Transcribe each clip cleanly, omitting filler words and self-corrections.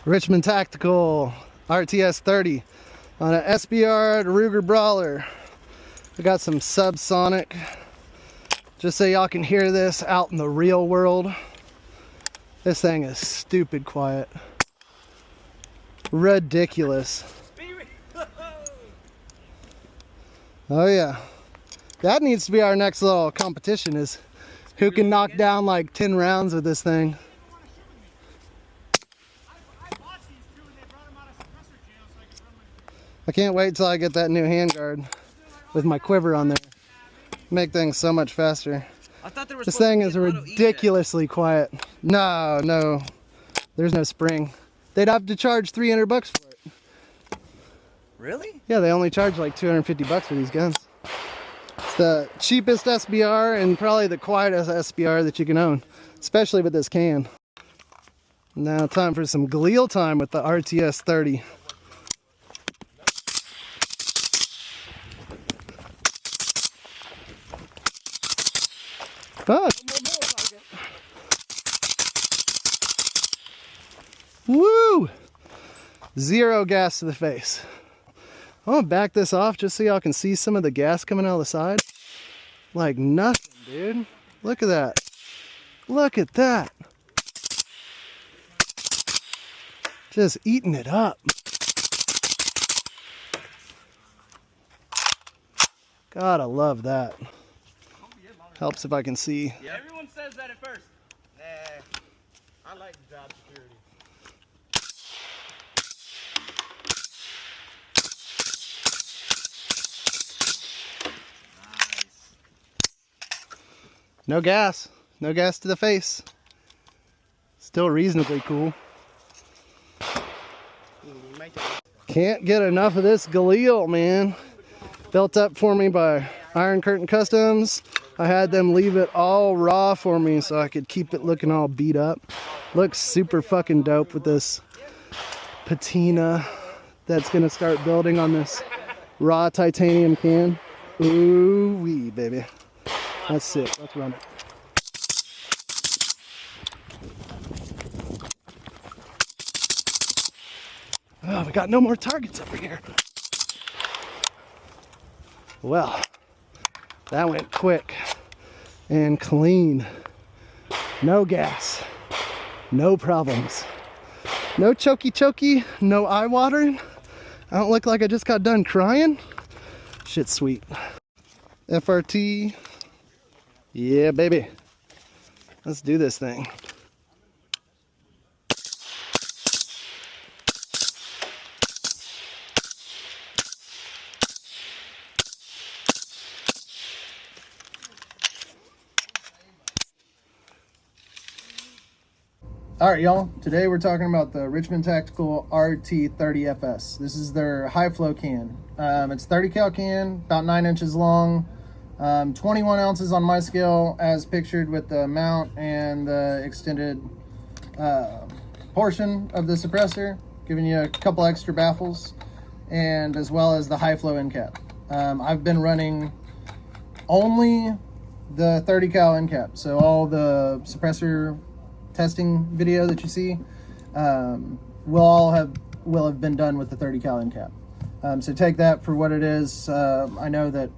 Richmond Tactical RT30 on an SBR Ruger Brawler. We got some subsonic, just so y'all can hear this out in the real world. This thing is stupid quiet. Ridiculous. Oh yeah. That needs to be our next little competition, is who can knock down like 10 rounds with this thing. I can't wait till I get that new handguard with my quiver on there. Make things so much faster. I thought there was this thing is ridiculously quiet. No, there's no spring. They'd have to charge 300 bucks for it. Really? Yeah, they only charge like 250 bucks for these guns. It's the cheapest SBR and probably the quietest SBR that you can own, especially with this can. Now time for some Galil time with the RTS30. Oh, woo! Zero gas to the face. I'm gonna back this off just so y'all can see some of the gas coming out of the side. Like nothing, dude. Look at that. Look at that. Just eating it up. God, I love that. Helps if I can see. Yeah, everyone says that at first. Nah, I like job security. Nice. No gas. No gas to the face. Still reasonably cool. Can't get enough of this Galil, man. Built up for me by Iron Curtain Customs. I had them leave it all raw for me so I could keep it looking all beat up. Looks super fucking dope with this patina that's gonna start building on this raw titanium can. Ooh wee, baby. That's sick. Let's run it. Oh, we got no more targets over here. Well, that went quick and clean. No gas, no problems. No choky, no eye watering. I don't look like I just got done crying. Shit's sweet. FRT, yeah baby. Let's do this thing. Alright y'all, today we're talking about the Richmond Tactical RT30FS. This is their high flow can. It's 30 cal can, about 9 inches long, 21 ounces on my scale as pictured with the mount and the extended portion of the suppressor, giving you a couple extra baffles, and as well as the high flow end cap. I've been running only the 30 cal end cap, so all the suppressor testing video that you see will have been done with the 30 cal end cap. So take that for what it is. I know that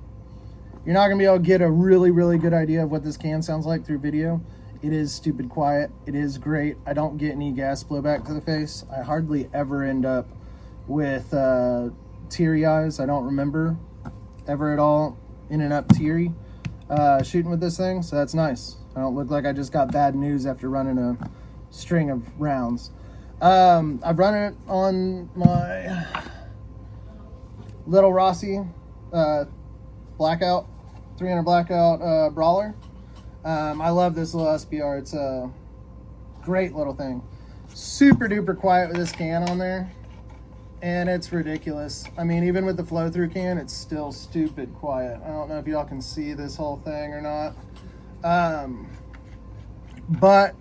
you're not gonna be able to get a really good idea of what this can sounds like through video. It is stupid quiet. It is great. I don't get any gas blowback to the face. I hardly ever end up with teary eyes. I don't remember ever at all ending up teary shooting with this thing, so that's nice. I don't look like I just got bad news after running a string of rounds. I've run it on my Little Rossi Blackout, 300 Blackout Brawler. I love this little SBR. It's a great little thing. Super duper quiet with this can on there. And it's ridiculous. I mean, even with the flow through can, it's still stupid quiet. I don't know if y'all can see this whole thing or not. But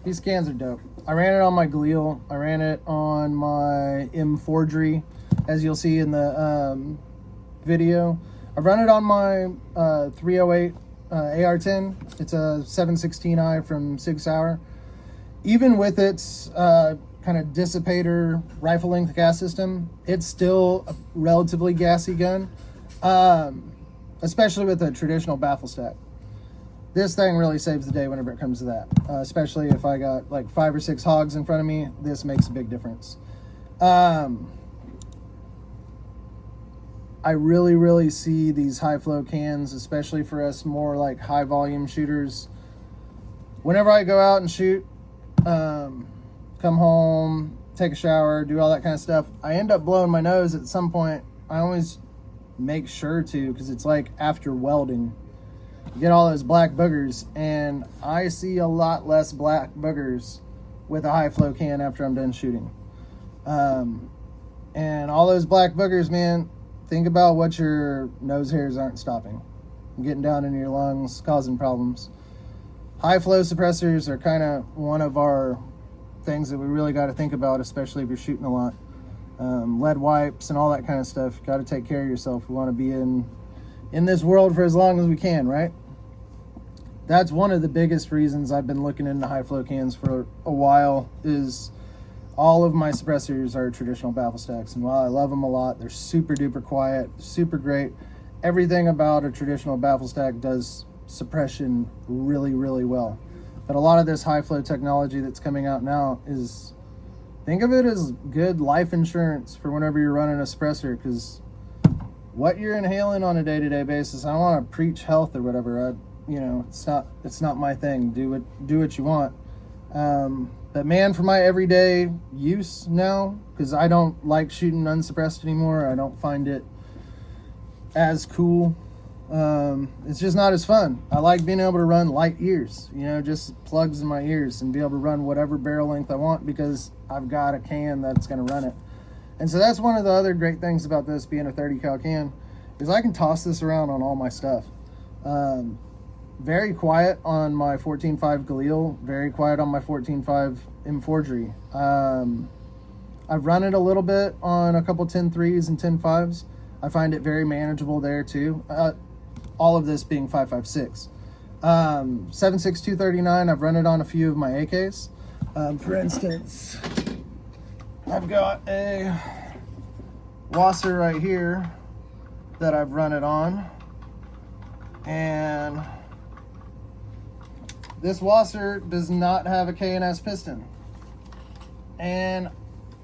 these cans are dope. I ran it on my Galil. I ran it on my M Forgery, as you'll see in the video. I've run it on my 308 AR-10. It's a 716i from Sig Sauer. Even with its kind of dissipator rifle length gas system, it's still a relatively gassy gun, especially with a traditional baffle stack. This thing really saves the day whenever it comes to that, especially if I got like 5 or 6 hogs in front of me. This makes a big difference. I really see these high flow cans, especially for us more like high volume shooters. Whenever I go out and shoot, come home, take a shower, do all that kind of stuff, I end up blowing my nose at some point. I always make sure to, because it's like after welding, you get all those black boogers, and I see a lot less black boogers with a high flow can after I'm done shooting. And all those black boogers, man, think about what your nose hairs aren't stopping, getting down into your lungs, causing problems. High flow suppressors are kind of one of our things that we really got to think about, especially if you're shooting a lot. Lead wipes and all that kind of stuff. Got to take care of yourself. We want to be in this world for as long as we can, right? That's one of the biggest reasons I've been looking into high flow cans for a while, is all of my suppressors are traditional baffle stacks, and while I love them a lot, they're super duper quiet, super great. Everything about a traditional baffle stack does suppression really well. But a lot of this high flow technology that's coming out now is, think of it as good life insurance for whenever you're running a suppressor, because what you're inhaling on a day-to-day basis, I don't want to preach health or whatever. It's not my thing. Do what you want. But man, for my everyday use now, because I don't like shooting unsuppressed anymore, I don't find it as cool. It's just not as fun. I like being able to run light ears, just plugs in my ears, and be able to run whatever barrel length I want because I've got a can that's going to run it. And so that's one of the other great things about this being a 30 cal can, is I can toss this around on all my stuff. Very quiet on my 14.5 Galil, very quiet on my 14.5 M4G. I've run it a little bit on a couple 10.3s and 10.5s. I find it very manageable there too. All of this being 5.56. 7.6 239, I've run it on a few of my AKs. For instance, I've got a Wasser right here that I've run it on, and this Wasser does not have a K&S piston, and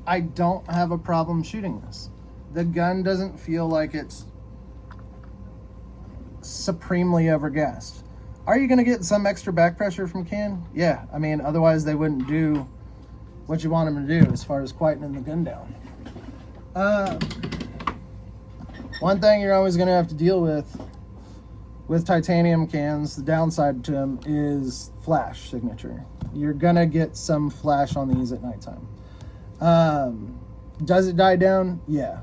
I don't have a problem shooting this. The gun doesn't feel like it's supremely overgassed. Are you going to get some extra back pressure from can? Yeah, I mean, otherwise they wouldn't do what you want them to do as far as quietening the gun down. One thing you're always going to have to deal with titanium cans, the downside to them is flash signature. You're going to get some flash on these at nighttime. Does it die down? Yeah.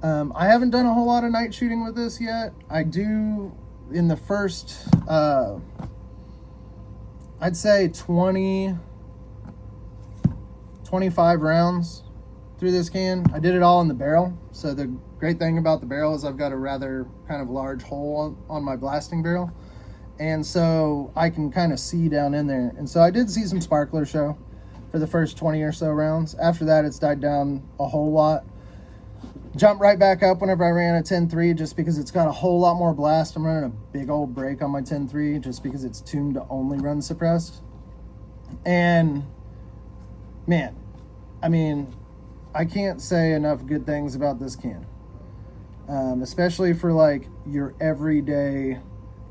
I haven't done a whole lot of night shooting with this yet. I do in the first, I'd say 25 rounds through this can. I did it all in the barrel. So the great thing about the barrel is I've got a rather kind of large hole on my blasting barrel. And so I can kind of see down in there. And so I did see some sparkler show for the first 20 or so rounds. After that, it's died down a whole lot. Jumped right back up whenever I ran a 10.3 just because it's got a whole lot more blast. I'm running a big old break on my 10.3 just because it's tuned to only run suppressed. And man, I mean, I can't say enough good things about this can. Especially for like your everyday,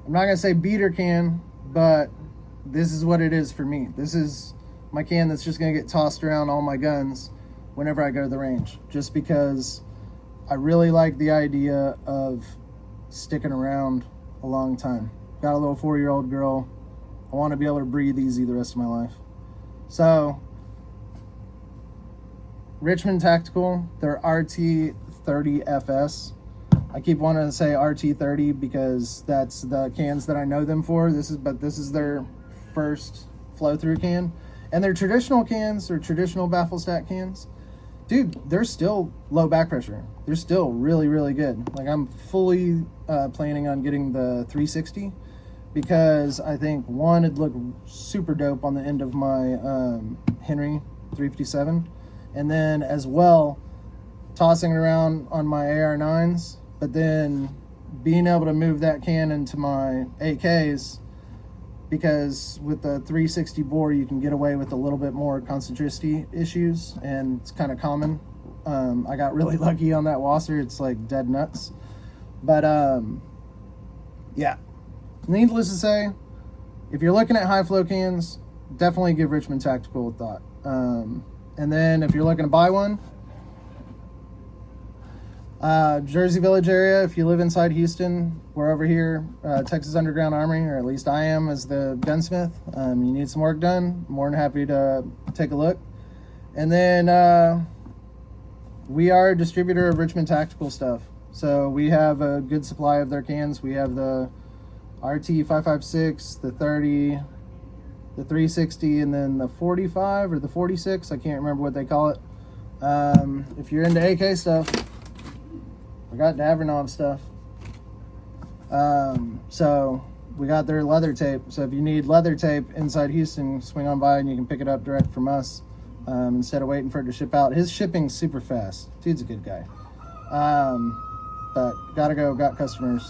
I'm not gonna say beater can, but this is what it is for me. This is my can that's just gonna get tossed around all my guns whenever I go to the range, just because I really like the idea of sticking around a long time. Got a little 4-year-old girl. I want to be able to breathe easy the rest of my life. So, Richmond Tactical, their RT30FS. I keep wanting to say RT30 because that's the cans that I know them for. This is their first flow-through can. And they're traditional cans, or traditional baffle stack cans. dude, they're still low back pressure. They're still really, really good. Like, I'm fully planning on getting the 360 because I think, one, it'd look super dope on the end of my Henry 357. And then, as well, tossing it around on my AR9s, but then being able to move that cannon to my AKs, because with the 360 bore you can get away with a little bit more concentricity issues, and it's kind of common. I got really lucky on that Wasser. It's like dead nuts. But yeah, needless to say, if you're looking at high flow cans, definitely give Richmond Tactical a thought. And then if you're looking to buy one, Jersey Village area, if you live inside Houston, we're over here, Texas Underground Armory, or at least I am as the gunsmith. You need some work done, more than happy to take a look. And then we are a distributor of Richmond Tactical stuff, so we have a good supply of their cans. We have the RT556, the 30, the 360, and then the 45 or the 46, I can't remember what they call it. If you're into AK stuff, we got Davernov stuff. So we got their leather tape. So if you need leather tape inside Houston, swing on by and you can pick it up direct from us, instead of waiting for it to ship out. His shipping's super fast. Dude's a good guy. But gotta go, got customers.